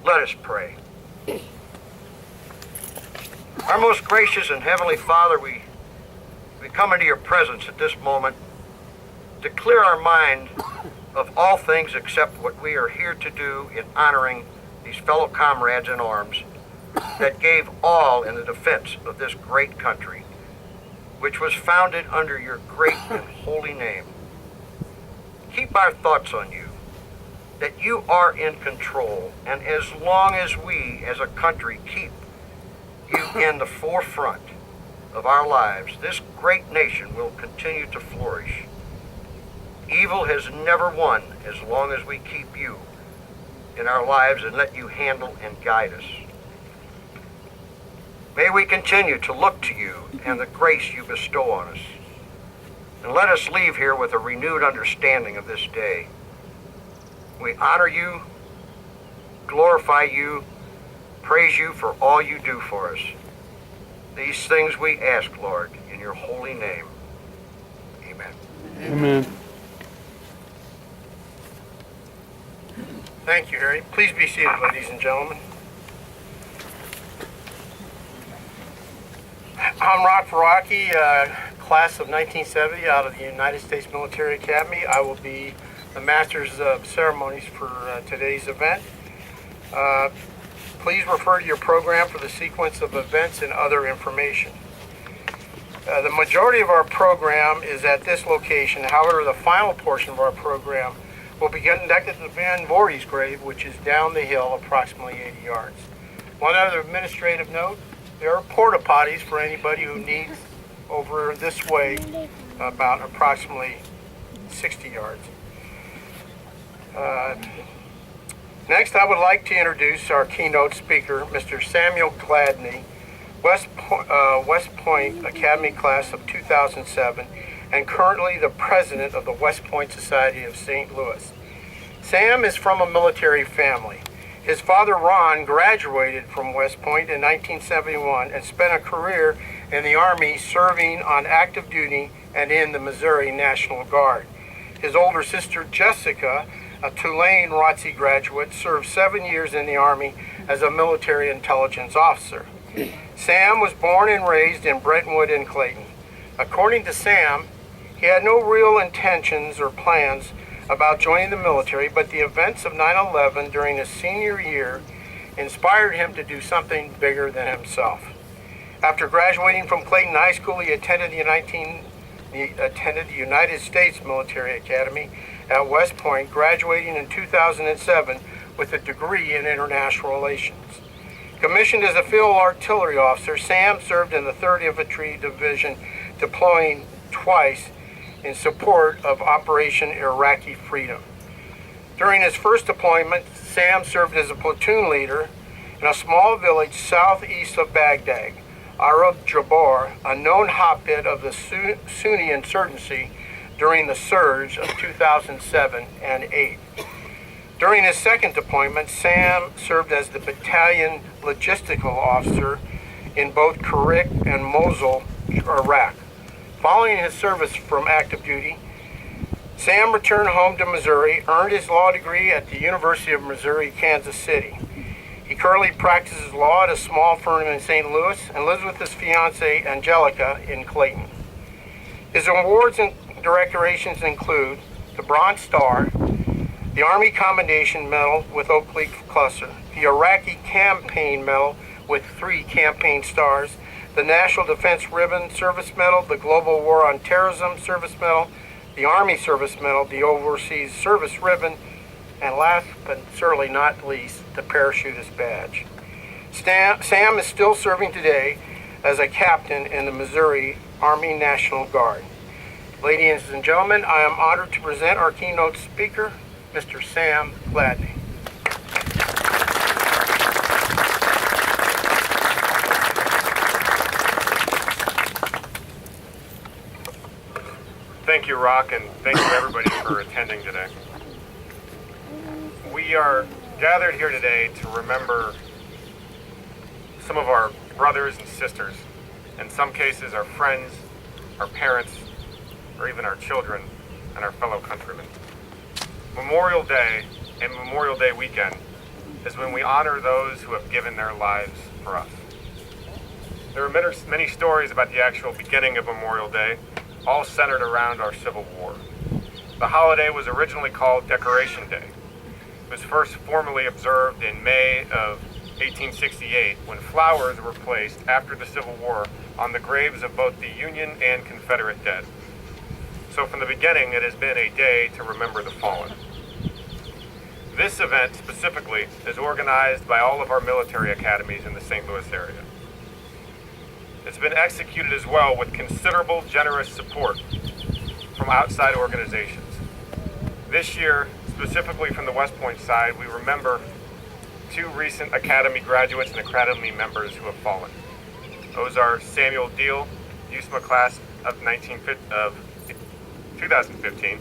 Let us pray. Our most gracious and heavenly Father, we come into your presence at this moment to clear our mind of all things except what we are here to do in honoring these fellow comrades in arms that gave all in the defense of this great country, which was founded under your great and holy name. Keep our thoughts on you, that you are in control, and as long as we as a country keep you in the forefront of our lives, this great nation will continue to flourish. Evil has never won as long as we keep you in our lives and let you handle and guide us. May we continue to look to you and the grace you bestow on us. And let us leave here with a renewed understanding of this day. We honor you, glorify you, praise you for all you do for us. These things we ask, Lord, in your holy name. Amen. Amen. Thank you, Harry. Please be seated, ladies and gentlemen. I'm Rock Verrocchi, class of 1970 out of the United States Military Academy. I will be the Masters of Ceremonies for today's event. Please refer to your program for the sequence of events and other information. The majority of our program is at this location. However, the final portion of our program will be conducted at the Van Voorhees grave, which is down the hill approximately 80 yards. One other administrative note, there are porta potties for anybody who needs over this way, about approximately 60 yards. Next, I would like to introduce our keynote speaker, Mr. Samuel Gladney, West Point Academy class of 2007, and currently the president of the West Point Society of St. Louis. Sam is from a military family. His father, Ron, graduated from West Point in 1971 and spent a career in the Army serving on active duty and in the Missouri National Guard. His older sister, Jessica, a Tulane ROTC graduate, served 7 years in the Army as a military intelligence officer. Sam was born and raised in Brentwood and Clayton. According to Sam, he had no real intentions or plans about joining the military, but the events of 9/11 during his senior year inspired him to do something bigger than himself. After graduating from Clayton High School, he attended the United States Military Academy at West Point, graduating in 2007 with a degree in international relations. Commissioned as a field artillery officer, Sam served in the 3rd Infantry Division, deploying twice in support of Operation Iraqi Freedom. During his first deployment, Sam served as a platoon leader in a small village southeast of Baghdad, Arab Jabbar, a known hotbed of the Sunni insurgency during the surge of 2007 and 8. During his second deployment, Sam served as the battalion logistical officer in both Karik and Mosul, Iraq. Following his service from active duty, Sam returned home to Missouri, earned his law degree at the University of Missouri, Kansas City. He currently practices law at a small firm in St. Louis and lives with his fiancée, Angelica, in Clayton. His awards and decorations include the Bronze Star, the Army Commendation Medal with Oak Leaf Cluster, the Iraqi Campaign Medal with 3 campaign stars, the National Defense Ribbon Service Medal, the Global War on Terrorism Service Medal, the Army Service Medal, the Overseas Service Ribbon, and last but certainly not least, the Parachutist Badge. Sam is still serving today as a captain in the Missouri Army National Guard. Ladies and gentlemen, I am honored to present our keynote speaker, Mr. Sam Gladney. Thank you, Rock, and thank you everybody for attending today. We are gathered here today to remember some of our brothers and sisters, in some cases our friends, our parents, or even our children and our fellow countrymen. Memorial Day and Memorial Day weekend is when we honor those who have given their lives for us. There are many stories about the actual beginning of Memorial Day, all centered around our Civil War. The holiday was originally called Decoration Day. It was first formally observed in May of 1868 when flowers were placed after the Civil War on the graves of both the Union and Confederate dead. So from the beginning, it has been a day to remember the fallen. This event specifically is organized by all of our military academies in the St. Louis area. It's been executed as well with considerable generous support from outside organizations. This year, specifically from the West Point side, we remember 2 recent Academy graduates and Academy members who have fallen. Those are Samuel Deal, USMA class of 2015,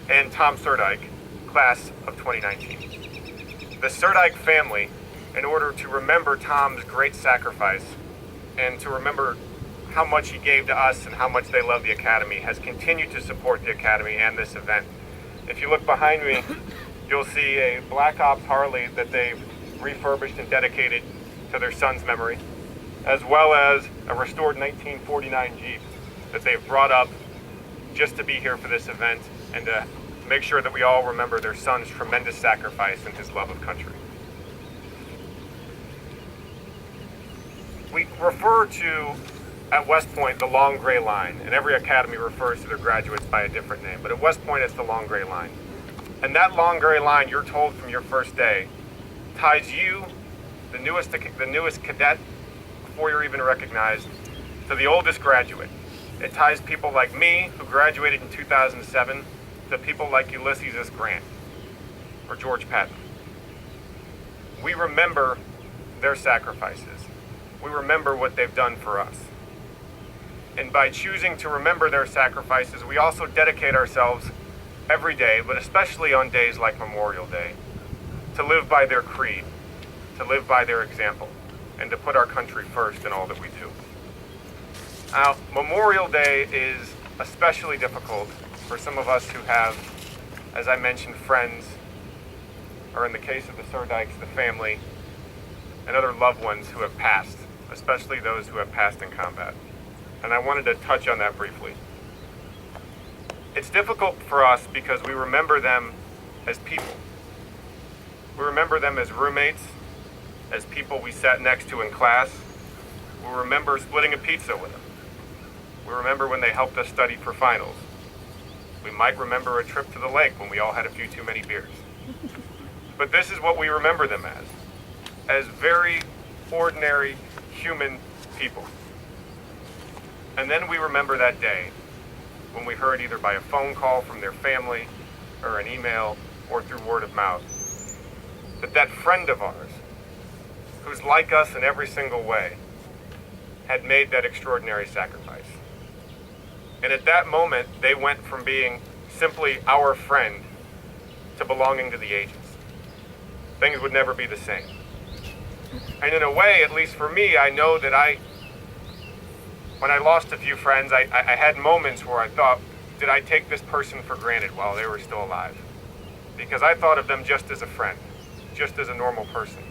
and Tom Surdike, class of 2019. The Surdike family, in order to remember Tom's great sacrifice and to remember how much he gave to us and how much they love the Academy, has continued to support the Academy and this event. If you look behind me, you'll see a Black Ops Harley that they've refurbished and dedicated to their son's memory, as well as a restored 1949 Jeep that they've brought up just to be here for this event and to make sure that we all remember their son's tremendous sacrifice and his love of country. We refer to, at West Point, the long gray line, and every academy refers to their graduates by a different name, but at West Point it's the long gray line. And that long gray line, you're told from your first day, ties you, the newest cadet, before you're even recognized, to the oldest graduate. It ties people like me, who graduated in 2007, to people like Ulysses S. Grant or George Patton. We remember their sacrifices. We remember what they've done for us. And by choosing to remember their sacrifices, we also dedicate ourselves every day, but especially on days like Memorial Day, to live by their creed, to live by their example, and to put our country first in all that we do. Now, Memorial Day is especially difficult for some of us who have, as I mentioned, friends, or in the case of the Surdikes, the family, and other loved ones who have passed, especially those who have passed in combat. And I wanted to touch on that briefly. It's difficult for us because we remember them as people. We remember them as roommates, as people we sat next to in class. We remember splitting a pizza with them. We remember when they helped us study for finals. We might remember a trip to the lake when we all had a few too many beers. But this is what we remember them as very ordinary human people. And then we remember that day when we heard either by a phone call from their family or an email or through word of mouth that that friend of ours, who's like us in every single way, had made that extraordinary sacrifice. And at that moment, they went from being simply our friend to belonging to the agents. Things would never be the same. And in a way, at least for me, I know that when I lost a few friends, I had moments where I thought, did I take this person for granted while they were still alive? Because I thought of them just as a friend, just as a normal person.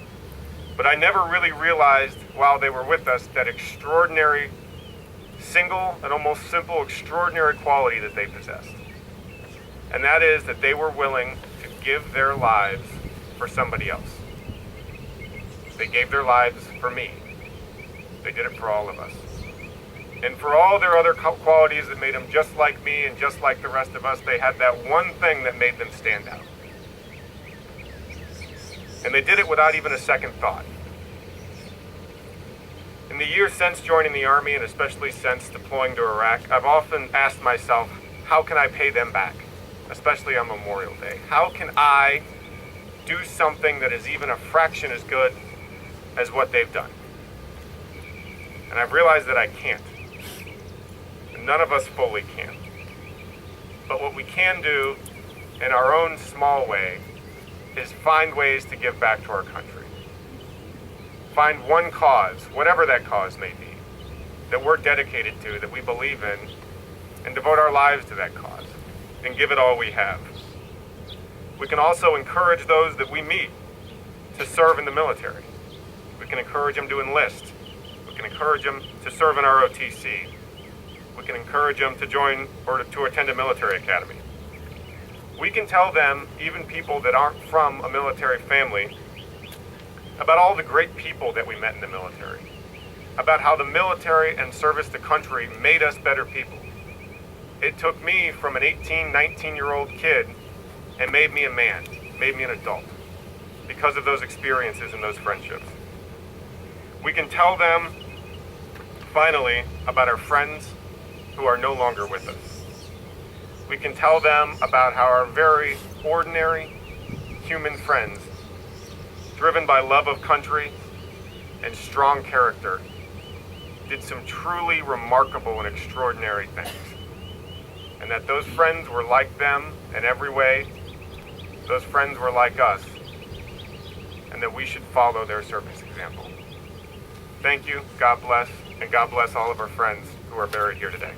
But I never really realized while they were with us that extraordinary, single and almost simple, extraordinary quality that they possessed. And that is that they were willing to give their lives for somebody else. They gave their lives for me. They did it for all of us. And for all their other qualities that made them just like me and just like the rest of us, they had that one thing that made them stand out. And they did it without even a second thought. In the years since joining the Army, and especially since deploying to Iraq, I've often asked myself, how can I pay them back, especially on Memorial Day? How can I do something that is even a fraction as good as what they've done? And I've realized that I can't. And none of us fully can. But what we can do in our own small way is find ways to give back to our country. Find one cause, whatever that cause may be, that we're dedicated to, that we believe in, and devote our lives to that cause, and give it all we have. We can also encourage those that we meet to serve in the military. We can encourage them to enlist. We can encourage them to serve in ROTC. We can encourage them to join or to attend a military academy. We can tell them, even people that aren't from a military family, about all the great people that we met in the military, about how the military and service to country made us better people. It took me from an 18, 19-year-old kid and made me a man, made me an adult, because of those experiences and those friendships. We can tell them, finally, about our friends who are no longer with us. We can tell them about how our very ordinary human friends, driven by love of country and strong character, did some truly remarkable and extraordinary things. And that those friends were like them in every way. Those friends were like us. And that we should follow their service example. Thank you, God bless, and God bless all of our friends who are buried here today.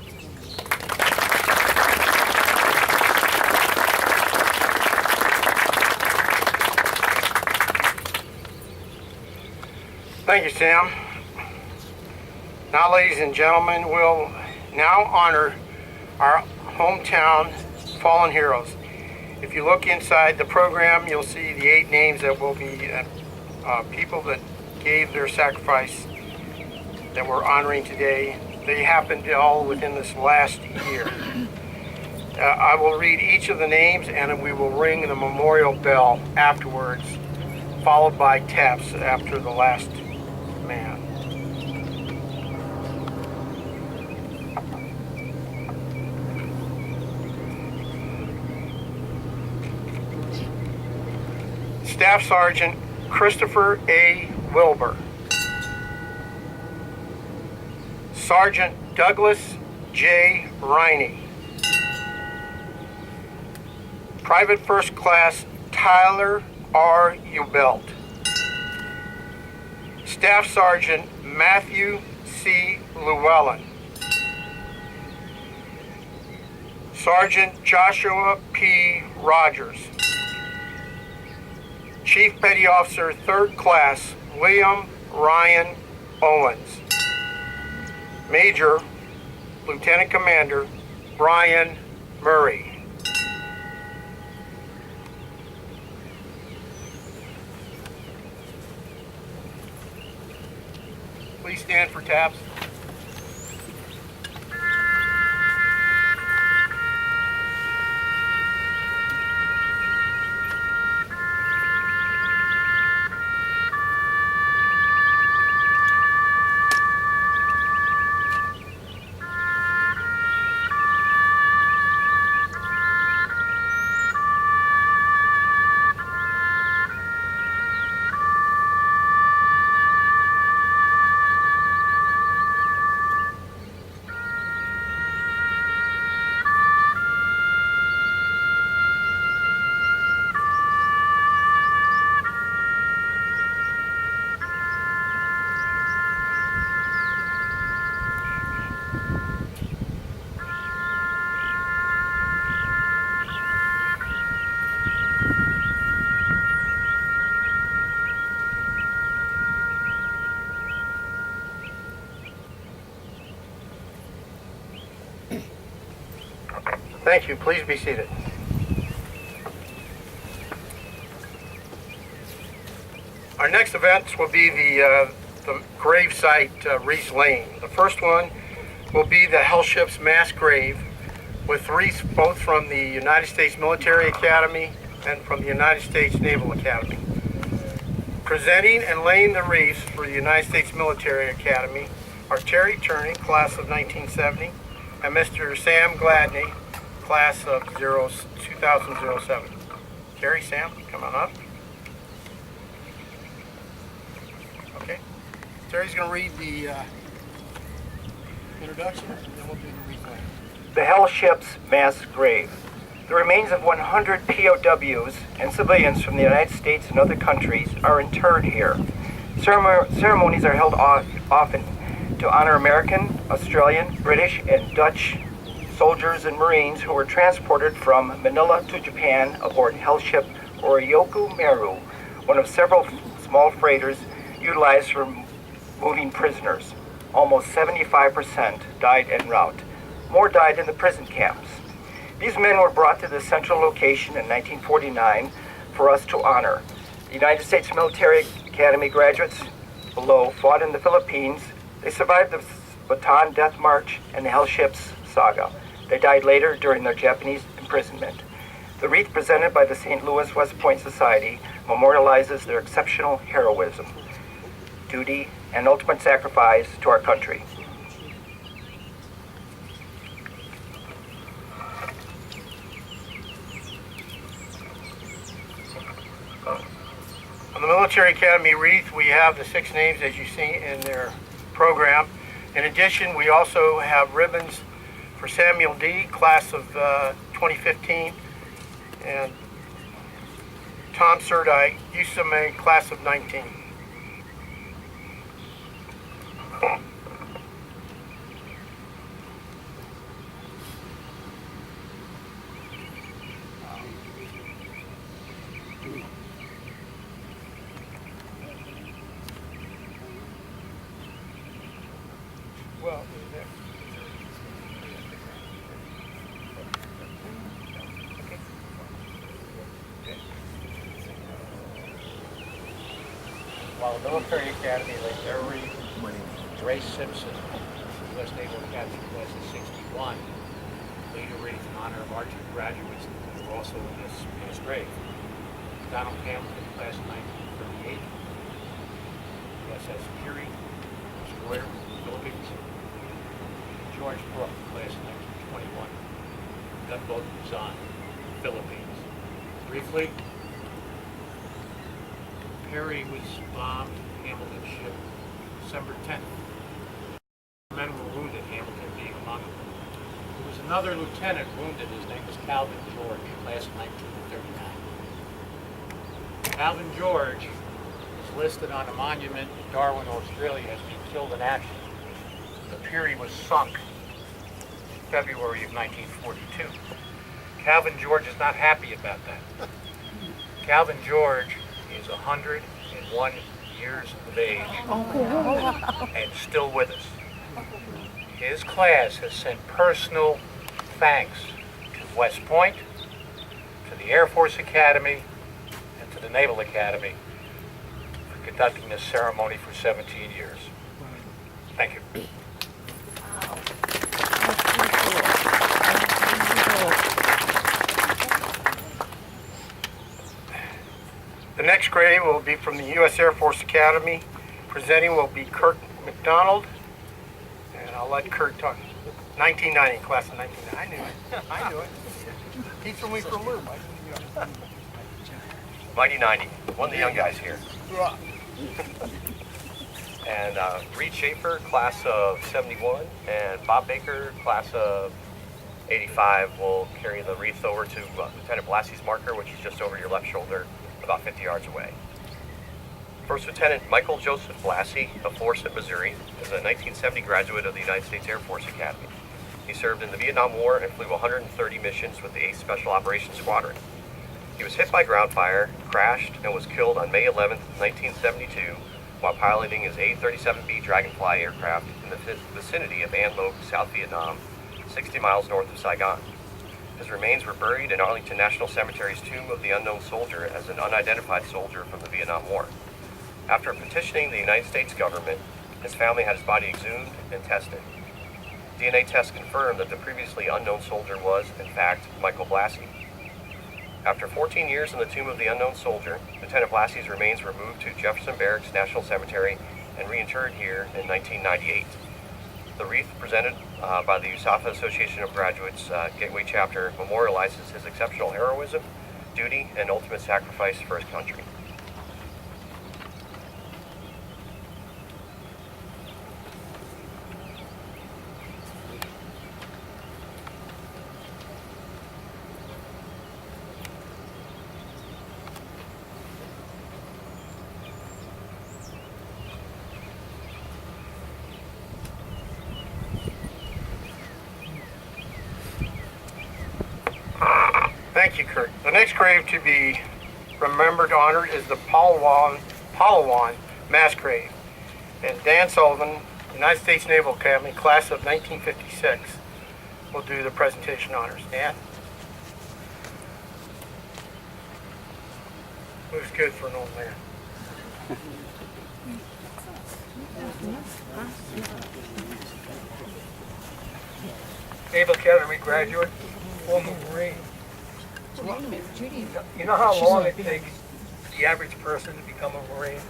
Thank you, Sam. Now, ladies and gentlemen, we'll now honor our hometown fallen heroes. If you look inside the program, you'll see the 8 names that will be people that gave their sacrifice that we're honoring today. They happened all within this last year. I will read each of the names and we will ring the memorial bell afterwards, followed by taps after the last man. Staff Sergeant Christopher A. Wilbur. Sergeant Douglas J. Riney. Private First Class Tyler R. Ubelt. Staff Sergeant Matthew C. Llewellyn. Sergeant Joshua P. Rogers. Chief Petty Officer 3rd Class William Ryan Owens. Major Lieutenant Commander Brian Murray. Please stand for taps. Thank you. Please be seated. Our next events will be the grave site, Reese Lane. The first one will be the Hellship's mass grave with wreaths both from the United States Military Academy and from the United States Naval Academy. Presenting and laying the wreaths for the United States Military Academy are Terry Turney, class of 1970, and Mr. Sam Gladney, class of 2007. Terry, Sam, come on up. Okay. Terry's going to read the introduction, and then we'll do the reclaim. The Hellship's mass grave. The remains of 100 POWs and civilians from the United States and other countries are interred here. Ceremonies are held often to honor American, Australian, British, and Dutch soldiers and Marines who were transported from Manila to Japan aboard Hellship Oryoku Meru, one of several small freighters utilized for moving prisoners. Almost 75% died en route. More died in the prison camps. These men were brought to this central location in 1949 for us to honor. The United States Military Academy graduates below fought in the Philippines. They survived the Bataan Death March and the Hell Ships saga. They died later during their Japanese imprisonment. The wreath presented by the St. Louis West Point Society memorializes their exceptional heroism, duty, and ultimate sacrifice to our country. On the Military Academy wreath, we have the 6 names as you see in their program. In addition, we also have ribbons for Samuel D., class of 2015, and Tom Surdike, USMA, class of 19. Well, While the Military Academy lays their wreath, Ray Simpson, U.S. Naval Academy class of 61, laid a wreath in honor of our 2 graduates who were also in this grave. Donald Hamilton, class of 1938, USS Peary, Square, Philippines. George Brooke, class of 1921, gunboat Luzon, Philippines. Briefly, Perry was bombed, Hamilton ship, December 10th. Men were wounded, Hamilton being among them. There was another lieutenant wounded. His name was Calvin George, class of 1939. Calvin George is listed on a monument in Darwin, Australia, as being killed in action. The Peary was sunk in February of 1942. Calvin George is not happy about that. Calvin George is 101 years of age and still with us. His class has sent personal thanks to West Point, to the Air Force Academy, and to the Naval Academy for conducting this ceremony for 17 years. Thank you. the next grade will be from the U.S. Air Force Academy. Presenting will be Kurt McDonald, and I'll let Kurt talk. 1990, class of 1990. I knew it. I knew it. He's from me for a loop. Mighty 90, one of the young guys here. And Reed Schaefer, class of 71, and Bob Baker, class of 85, will carry the wreath over to Lieutenant Blassie's marker, which is just over your left shoulder, about 50 yards away. First Lieutenant Michael Joseph Blassie of Florissant, Missouri, is a 1970 graduate of the United States Air Force Academy. He served in the Vietnam War and flew 130 missions with the 8th Special Operations Squadron. He was hit by ground fire, crashed, and was killed on May 11, 1972, while piloting his A-37B Dragonfly aircraft in the vicinity of An Loc, South Vietnam, 60 miles north of Saigon. His remains were buried in Arlington National Cemetery's Tomb of the Unknown Soldier as an unidentified soldier from the Vietnam War. After petitioning the United States government, his family had his body exhumed and tested. DNA tests confirmed that the previously unknown soldier was, in fact, Michael Blassie. After 14 years in the Tomb of the Unknown Soldier, Lieutenant Blassie's remains were moved to Jefferson Barracks National Cemetery and reinterred here in 1998. The wreath presented by the USAFA Association of Graduates Gateway Chapter memorializes his exceptional heroism, duty, and ultimate sacrifice for his country. Thank you, Kurt. The next grave to be remembered, honored, is the Paul Wong Palawan mass grave. And Dan Sullivan, United States Naval Academy, class of 1956, will do the presentation honors. Dan? Looks good for an old man. Naval Academy graduate, former Marine. You know how long it takes the average person to become a Marine?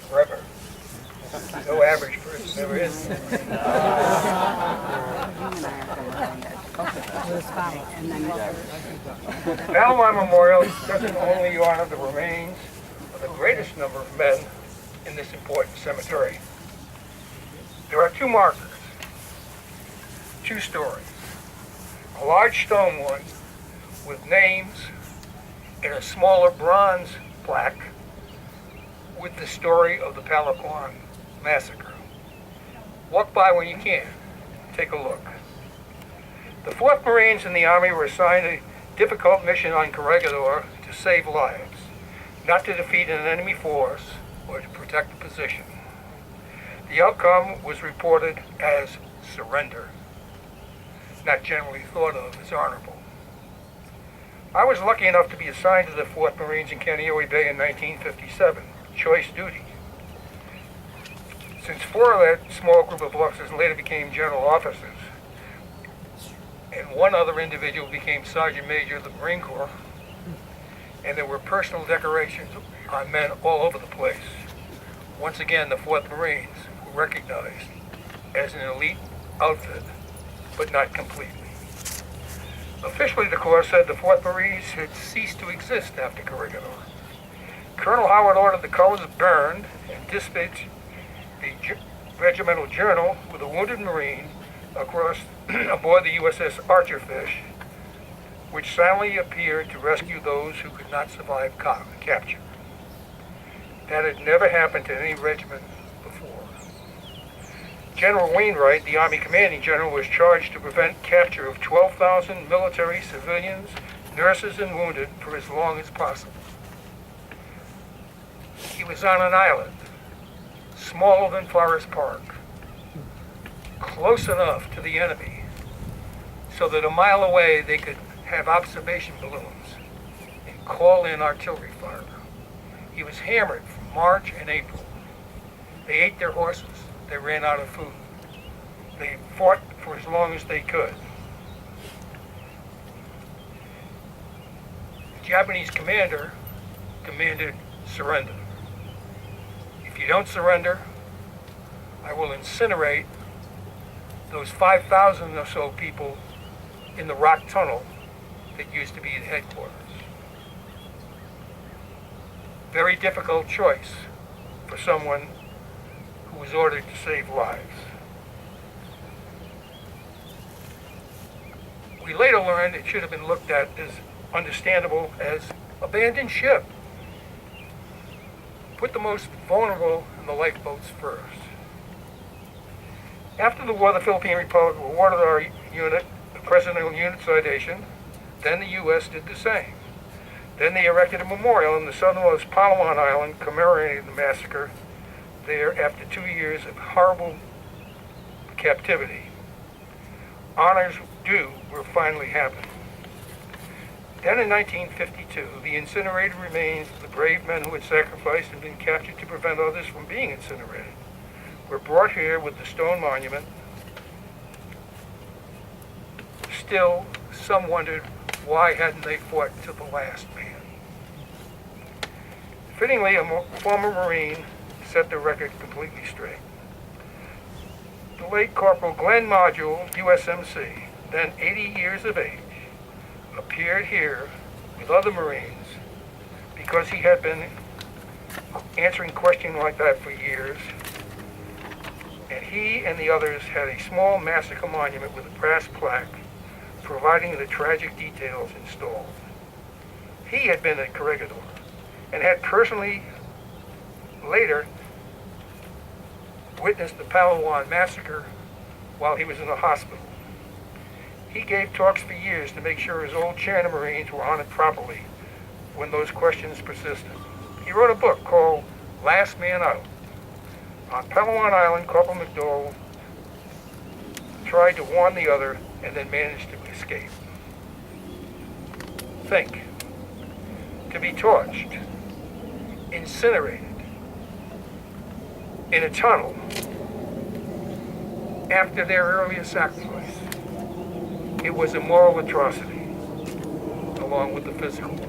Forever. No average person ever is. Palawan Memorial doesn't only honor the remains of the greatest number of men in this important cemetery. There are two markers, two stories. A large stone one with names and a smaller bronze plaque with the story of the Palawan massacre. Walk by when you can. Take a look. The 4th Marines in the Army were assigned a difficult mission on Corregidor to save lives, not to defeat an enemy force or to protect a position. The outcome was reported as surrender, not generally thought of as honorable. I was lucky enough to be assigned to the 4th Marines in Kaneohe Bay in 1957, choice duty. Since 4 of that small group of officers later became general officers, and 1 other individual became Sergeant Major of the Marine Corps, and there were personal decorations on men all over the place. Once again, the 4th Marines were recognized as an elite outfit, but not completely. Officially, the Corps said the 4th Marines had ceased to exist after Corregidor. Colonel Howard ordered the colors burned and dispatched the regimental journal with a wounded Marine across aboard the USS Archerfish, which silently appeared to rescue those who could not survive capture. That had never happened to any regiment before. General Wainwright, the Army commanding general, was charged to prevent capture of 12,000 military, civilians, nurses, and wounded for as long as possible. He was on an island, smaller than Forest Park, close enough to the enemy so that a mile away they could have observation balloons and call in artillery fire. He was hammered from March and April. They ate their horses. They ran out of food. They fought for as long as they could. The Japanese commander commanded surrender. If you don't surrender, I will incinerate those 5,000 or so people in the rock tunnel that used to be the headquarters. Very difficult choice for someone who was ordered to save lives. We later learned it should have been looked at as understandable as abandoned ship. Put the most vulnerable in the lifeboats first. After the war, the Philippine Republic awarded our unit the Presidential Unit Citation. Then the U.S. did the same. Then they erected a memorial in the southernmost Palawan Island commemorating the massacre there after 2 years of horrible captivity. Honors due were finally happening. Then in 1952, the incinerated remains of the brave men who had sacrificed and been captured to prevent others from being incinerated were brought here with the stone monument. Still, some wondered why hadn't they fought to the last man. Fittingly, a former Marine set the record completely straight. The late Corporal Glenn Module, USMC, then 80 years of age, appeared here with other Marines because he had been answering questions like that for years, and he and the others had a small massacre monument with a brass plaque providing the tragic details installed. He had been at Corregidor and had personally later witnessed the Palawan massacre while he was in the hospital. He gave talks for years to make sure his old chain of Marines were honored properly when those questions persisted. He wrote a book called Last Man Out. On Palawan Island, Corporal McDowell tried to warn the other and then managed to escape. Think. To be torched, incinerated, in a tunnel after their earlier sacrifice. It was a moral atrocity, along with the physical one.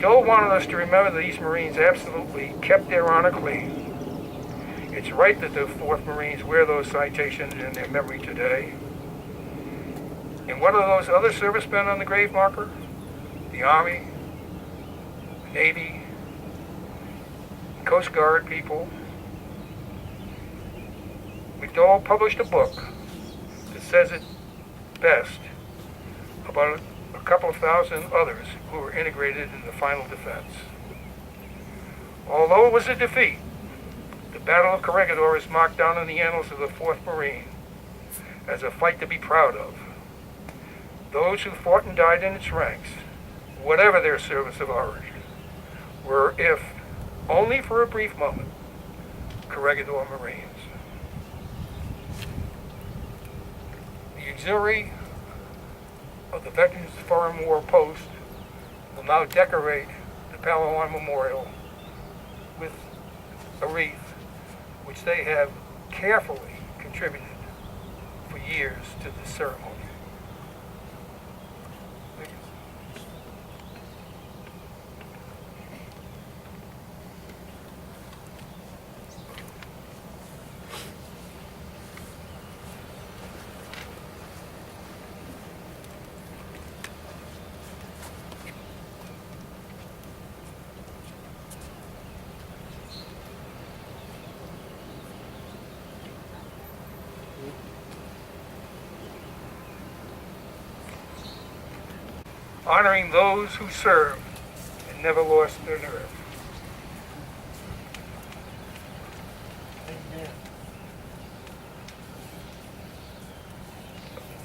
McDowell wanted us to remember that these Marines absolutely kept their honor clean. It's right that the 4th Marines wear those citations in their memory today. And what are those other servicemen on the grave marker? The Army, the Navy, Coast Guard people. McDowell published a book that says it best about a couple of thousand others who were integrated in the final defense. Although it was a defeat, the Battle of Corregidor is marked down in the annals of the 4th Marine as a fight to be proud of. Those who fought and died in its ranks, whatever their service of origin, were, if only for a brief moment, Corregidor Marines. The auxiliary of the Veterans Foreign War Post will now decorate the Palawan Memorial with a wreath which they have carefully contributed for years to this ceremony. Honoring those who served and never lost their nerve.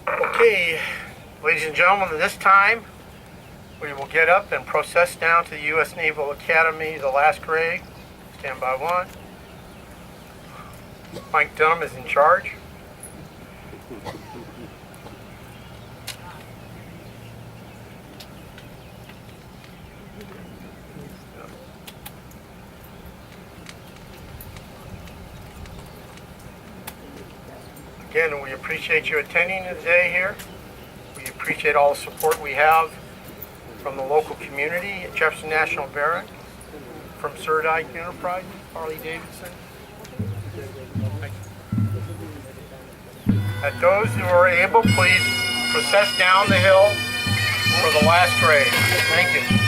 Okay, ladies and gentlemen, at this time, we will get up and process down to the U.S. Naval Academy, the last grade. Stand by one. Mike Dunham is in charge. Again, we appreciate you attending today here. We appreciate all the support we have from the local community at Jefferson National Barracks, from Surdike Enterprises, Harley-Davidson. At those who are able, please process down the hill for the last grade. Thank you.